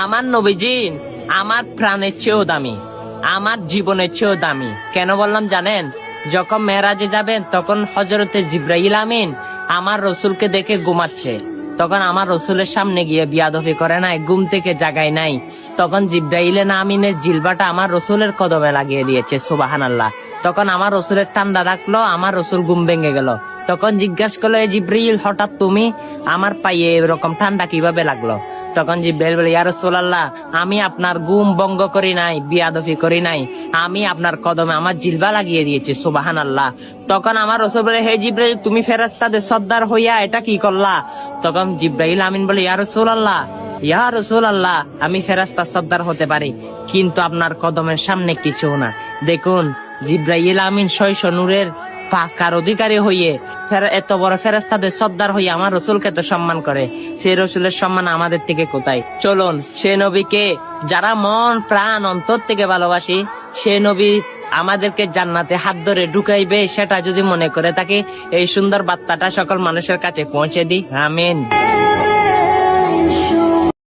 আমার নবীজি আমার প্রাণের চেয়েও দামি, আমার জীবনের চেয়েও দামি। কেন বললাম জানেন? যখন মেরাজে যাবেন তখন হযরতে জিবরাইল আমিন আমার রসুলকে দেখে ঘুমাচ্ছে, তখন আমার রসুলের সামনে গিয়ে বিয়াদফি করে নাই, ঘুম থেকে জাগায় নাই। তখন জিবরাইলে না আমিনের জিলবাটা আমার রসুলের কদমে লাগিয়ে দিয়েছে, সুবহানাল্লাহ। তখন আমার রসুলের ঠান্ডা রাখলো, আমার রসুল ঘুম ভেঙে গেল। তখন জিজ্ঞাসা করলো, জিবরাইল হঠাৎ তুমি আমার পায়ে এরকম ঠান্ডা কিভাবে লাগলো? তখন জিবরাইল বলে, ইয়া রাসূলুল্লাহ, আমি আপনার ঘুম ভঙ্গ করি নাই, বিয়াদফি করি নাই, আমি আপনার কদমে আমার জিলবা লাগিয়ে দিয়েছি, সুবহানাল্লাহ। তখন আমার রাসূল বলে, হে জিবরাইল, তুমি ফেরেশতাদের সর্দার হইয়া এটা কি করলা? তখন জিবরাইল আমিন বলে, ইয়া রাসূলুল্লাহ, ইয়া রাসূলুল্লাহ, আমি ফেরেশতার সর্দার হতে পারি, কিন্তু আপনার কদমের সামনে কিছু না। দেখুন, জিবরাইল আমিন 600 নূরের পাকার অধিকারী হইয়ে এত বড় ফেরেশতাদের সর্দার হইয়া আমার রসুলকে তো সম্মান করে, সেই রসুলের সম্মান আমাদের থেকে কোথায়? চলুন সে নবীকে যারা মন প্রাণ অন্তর থেকে ভালোবাসি, সে নবী আমাদেরকে জান্নাতে হাত ধরে ঢুকাইবে, সেটা যদি মনে করে থাকি, এই সুন্দর বার্তাটা সকল মানুষের কাছে পৌঁছে দিই। আমিন।